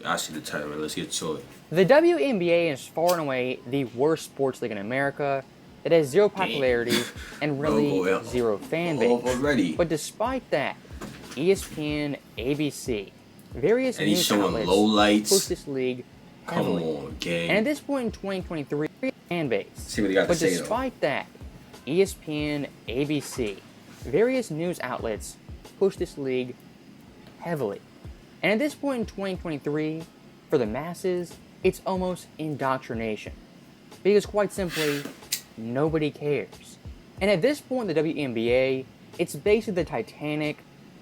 I see the title. Let's get to it. The WNBA is far and away the worst sports league in America. It has zero popularity and really zero fan base. Already. But despite that, ESPN, ABC, various And he's news showing outlets lowlights. push this league heavily. Come on, gang. And at this point in 2023, fan base. See what he got to But say, despite that, ESPN, ABC, various news outlets push this league heavily. And at this point in 2023, for the masses, it's almost indoctrination. Because quite simply, nobody cares. And at this point in the WNBA, it's basically the Titanic.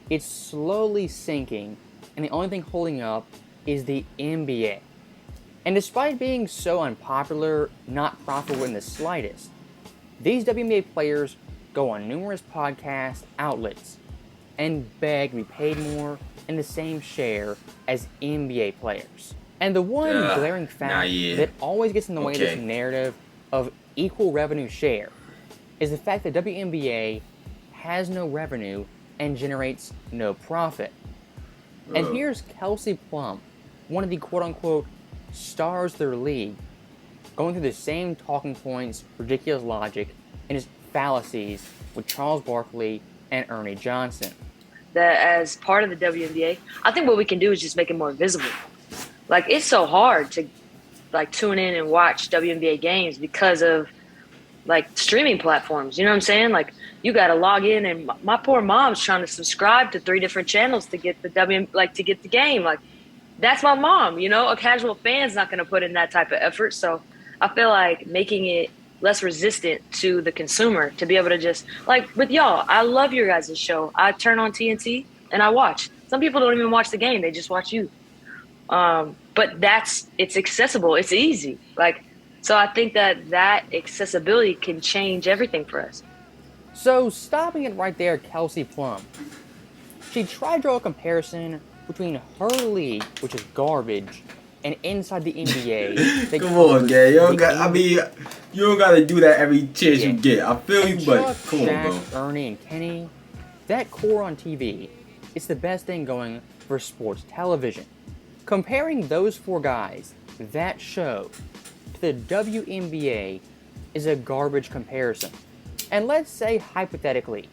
It's slowly sinking, and the only thing holding up is the NBA. And despite being so unpopular, not profitable in the slightest, these WNBA players go on numerous podcast outlets and beg to be paid more in the same share as NBA players. And the one glaring fact that always gets in the way of this narrative of equal revenue share is the fact that WNBA has no revenue and generates no profit. And here's Kelsey Plum, one of the quote-unquote stars of their league, going through the same talking points, ridiculous logic, and his fallacies with Charles Barkley and Ernie Johnson. That as part of the WNBA, I think what we can do is just make it more visible. Like, it's so hard to tune in and watch WNBA games because of streaming platforms. You know what I'm saying? Like, you got to log in, and my poor mom's trying to subscribe to 3 different channels to get the to get the game. Like, that's my mom. You know, a casual fan's not going to put in that type of effort. So I feel like making it less resistant to the consumer to be able to just, like with y'all, I love your guys' show. I turn on TNT and I watch. Some people don't even watch the game. They just watch you. But it's accessible. It's easy. So I think that accessibility can change everything for us. So stopping it right there, Kelsey Plum. She tried to draw a comparison between her league, which is garbage, and inside the NBA. Come on, gang. You don't gotta do that every chance you get. I feel you, but come on, bro. Ernie, and Kenny, that core on TV, it's the best thing going for sports television. Comparing those 4 guys, that show, to the WNBA is a garbage comparison. And let's say, hypothetically,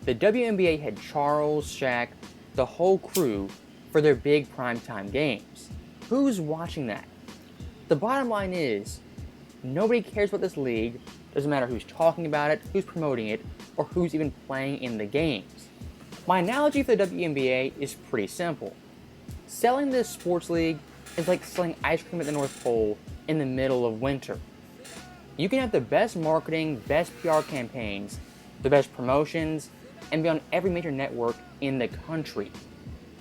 the WNBA had Charles, Shaq, the whole crew for their big primetime games. Who's watching that? The bottom line is, nobody cares about this league. Doesn't matter who's talking about it, who's promoting it, or who's even playing in the games. My analogy for the WNBA is pretty simple. Selling this sports league is like selling ice cream at the North Pole in the middle of winter. You can have the best marketing, best PR campaigns, the best promotions, and be on every major network in the country.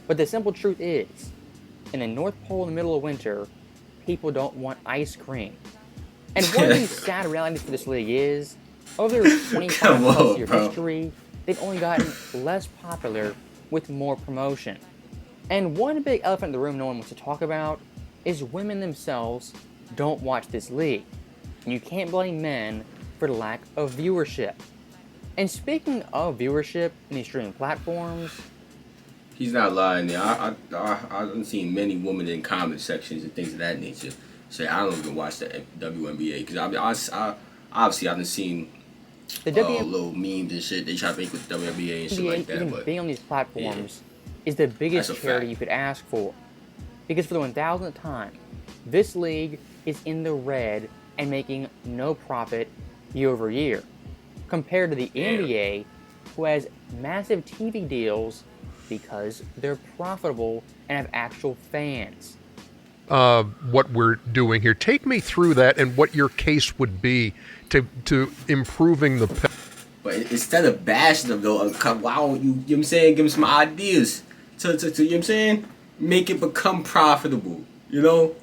But the simple truth is, in the North Pole in the middle of winter, people don't want ice cream. And one of the sad realities for this league is, over their 25+ year history, they've only gotten less popular with more promotion. And one big elephant in the room no one wants to talk about is women themselves don't watch this league. And you can't blame men for the lack of viewership. And speaking of viewership in these streaming platforms, he's not lying there. I've seen many women in comment sections and things of that nature say I don't even watch the WNBA because I obviously I've seen little memes and shit they try to make with the WNBA and shit like that. Even but being on these platforms is the biggest charity you could ask for, because for the 1000th time, this league is in the red and making no profit year over year, compared to the NBA, who has massive TV deals because they're profitable and have actual fans. What we're doing here. Take me through that and what your case would be to improving the. But instead of bashing them though, wow, you know what I'm saying? Give them some ideas to you know what I'm saying? Make it become profitable. You know,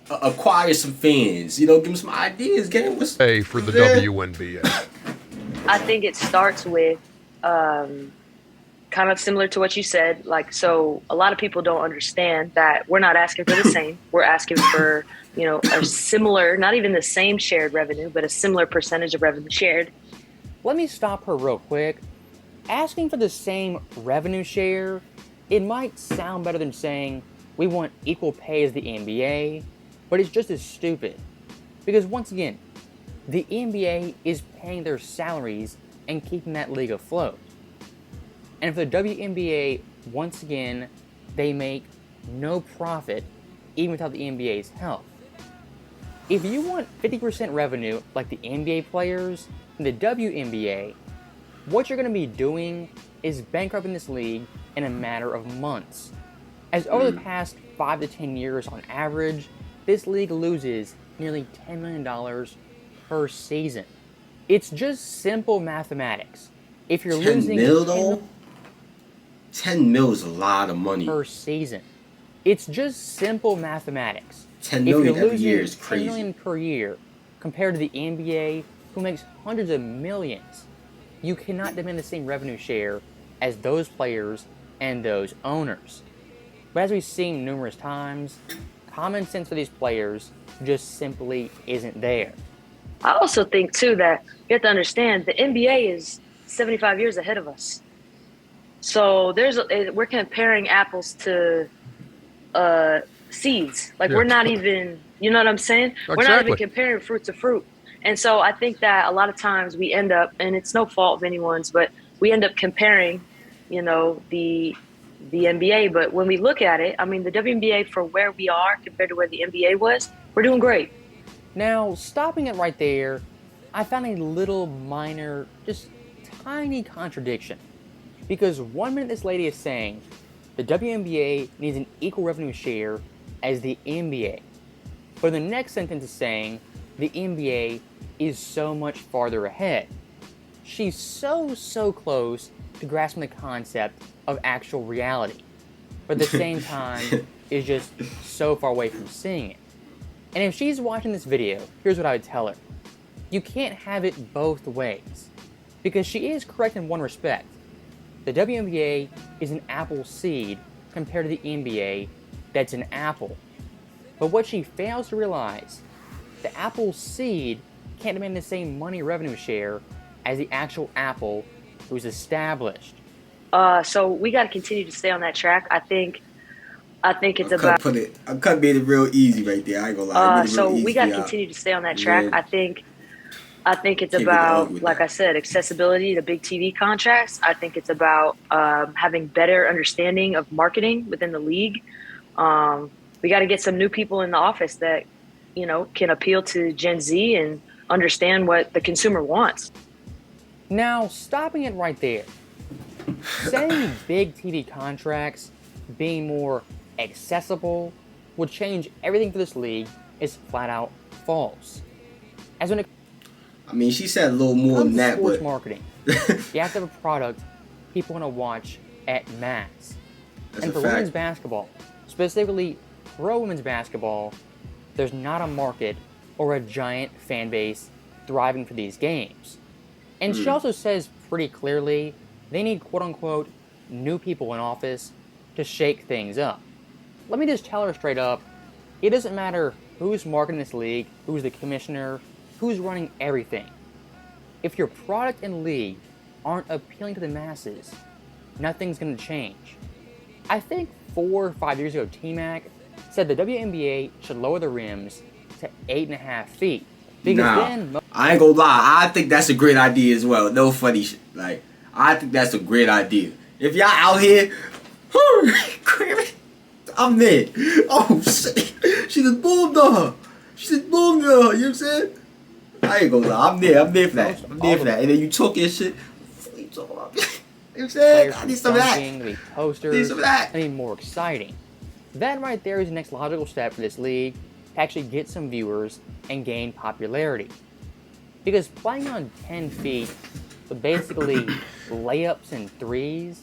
acquire some fans. You know, give them some ideas. Game was pay for the WNBA. I think it starts with. Kind of similar to what you said, so a lot of people don't understand that we're not asking for the same. We're asking for, a similar, not even the same shared revenue, but a similar percentage of revenue shared. Let me stop her real quick. Asking for the same revenue share, it might sound better than saying we want equal pay as the NBA, but it's just as stupid. Because once again, the NBA is paying their salaries and keeping that league afloat. And for the WNBA, once again, they make no profit even without the NBA's help. If you want 50% revenue like the NBA players in the WNBA, what you're going to be doing is bankrupting this league in a matter of months. As over the past 5 to 10 years on average, this league loses nearly $10 million per season. It's just simple mathematics. If you're 10 losing mil though? 10 mil is a lot of money. per season, it's just simple mathematics. 10 If you're million every losing year is $10 crazy. million per year compared to the NBA, who makes hundreds of millions, you cannot demand the same revenue share as those players and those owners. But as we've seen numerous times, common sense for these players just simply isn't there. I also think too that you have to understand the NBA is 75 years ahead of us. So we're comparing apples to seeds. Like Yeah. we're not even, you know what I'm saying? We're not even Exactly. comparing fruit to fruit. And so I think that a lot of times we end up, and it's no fault of anyone's, but we end up comparing, the NBA. But when we look at it, I mean, the WNBA for where we are compared to where the NBA was, we're doing great. Now, stopping it right there, I found a little minor, just tiny contradiction. Because 1 minute this lady is saying the WNBA needs an equal revenue share as the NBA. But the next sentence is saying the NBA is so much farther ahead. She's so close to grasping the concept of actual reality, but at the same time is just so far away from seeing it. And if she's watching this video, here's what I would tell her. You can't have it both ways. Because she is correct in one respect. The WNBA is an apple seed compared to the NBA that's an apple. But what she fails to realize, the apple seed can't demand the same money revenue share as the actual apple who's established. So we got to continue to stay on that track. I think it's I about. cut made it real easy right there. I ain't gonna lie. It made it So real easy we got to for y'all. continue to stay on that track. Yeah. I think it's Can't really argue about, with like that. I said, accessibility to big TV contracts. I think it's about having better understanding of marketing within the league. We got to get some new people in the office that, can appeal to Gen Z and understand what the consumer wants. Now, stopping it right there. Saying big TV contracts being more accessible would change everything for this league is flat out false. As when it I mean, she said a little more comes than to that, sports but marketing, you have to have a product people want to watch at mass. that's And a for fact. women's basketball, specifically pro women's basketball, there's not a market or a giant fan base thriving for these games. And she also says pretty clearly they need quote unquote new people in office to shake things up. Let me just tell her straight up, it doesn't matter who's marketing this league, who's the commissioner, who's running everything. If your product and league aren't appealing to the masses, nothing's going to change. I think 4 or 5 years ago, T-Mac said the WNBA should lower the rims to 8.5 feet. Because Nah, then I ain't gonna lie. I think that's a great idea as well. No funny shit. Like, I think that's a great idea. If y'all out here, I'm there. Oh shit, she just boomed on her. She just boomed on her. You know what I'm saying? I ain't gonna lie. I'm there. I'm there for that. I'm there for that. And then you talk your shit. What you talking about? You know what I'm saying? players I from need some of that. dunking, there'll be Need posters, some of that. that'll be more exciting. That right there is the next logical step for this league to actually get some viewers and gain popularity. Because playing on 10 feet with basically layups and threes,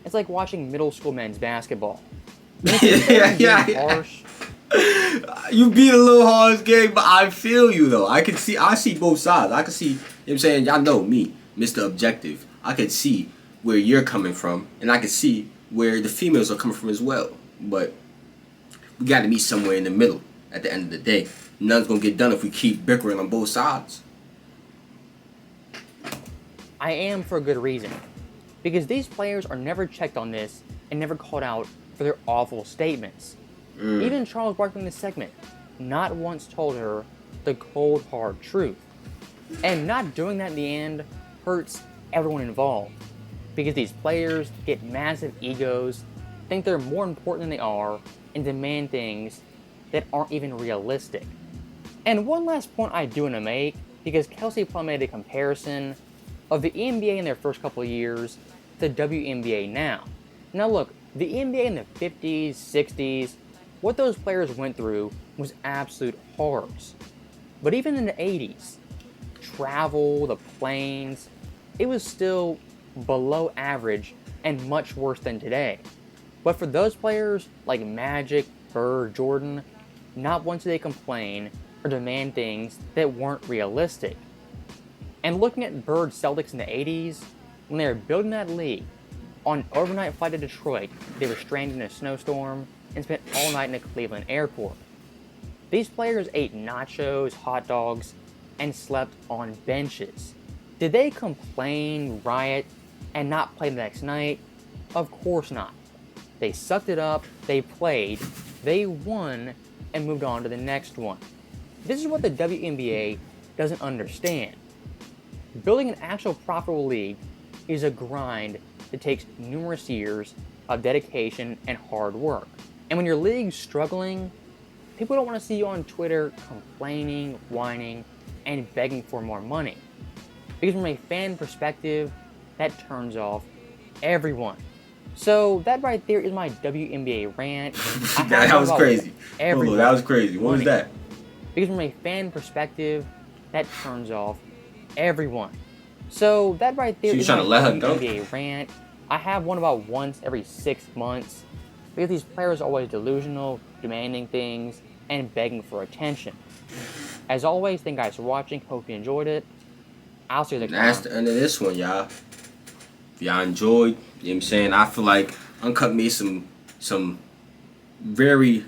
it's like watching middle school men's basketball. Yeah. Harsh. You beat a little hard game, but I feel you though. I see both sides. I can see, you know what I'm saying? Y'all know me, Mr. Objective. I can see where you're coming from, and I can see where the females are coming from as well. But we got to meet somewhere in the middle at the end of the day. Nothing's going to get done if we keep bickering on both sides. I am for a good reason. Because these players are never checked on this and never called out for their awful statements. Even Charles Barkley in the segment not once told her the cold, hard truth. And not doing that in the end hurts everyone involved. Because these players get massive egos, think they're more important than they are, and demand things that aren't even realistic. And one last point I do want to make, because Kelsey Plum made a comparison of the NBA in their first couple of years to the WNBA now. Now look, the NBA in the 50s, 60s, what those players went through was absolute horrors. But even in the 80s, travel, the planes, it was still below average and much worse than today. But for those players like Magic, Bird, Jordan, not once did they complain or demand things that weren't realistic. And looking at Bird Celtics in the 80s, when they were building that league, on an overnight flight to Detroit, they were stranded in a snowstorm and spent all night in a Cleveland airport. These players ate nachos, hot dogs, and slept on benches. Did they complain, riot, and not play the next night? Of course not. They sucked it up, they played, they won, and moved on to the next one. This is what the WNBA doesn't understand. Building an actual profitable league is a grind that takes numerous years of dedication and hard work. And when your league's struggling, people don't want to see you on Twitter complaining, whining, and begging for more money. Because from a fan perspective, that turns off everyone. So that right there is my WNBA rant. That was crazy. That was crazy. What was that? Because from a fan perspective, that turns off everyone. So that right there is my WNBA rant. I have one about once every 6 months. Because these players are always delusional, demanding things, and begging for attention. As always, thank you guys for watching. Hope you enjoyed it. I'll see you next time. That's the end of this one, y'all. If y'all enjoyed, you know what I'm saying? I feel like Uncut made some very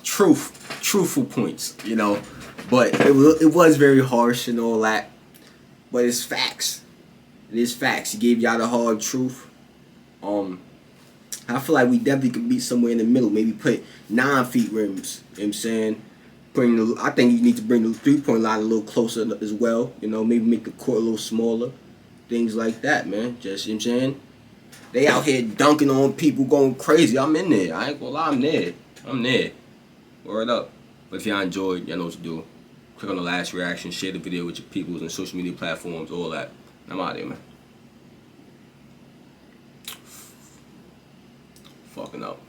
truthful points, you know. But it was very harsh and all that. But it's facts. It is facts. He gave y'all the hard truth. I feel like we definitely could be somewhere in the middle. Maybe put 9 feet rims. You know what I'm saying? I think you need to bring the 3-point line a little closer as well. You know, maybe make the court a little smaller. Things like that, man. Just, you know what I'm saying? They out here dunking on people, going crazy. I'm in there. I ain't gonna lie, I'm there. Word up. But if y'all enjoyed, y'all know what to do. Click on the last reaction, share the video with your peoples and social media platforms, all that. I'm out of here, man. Fucking up.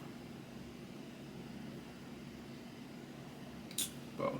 Bro.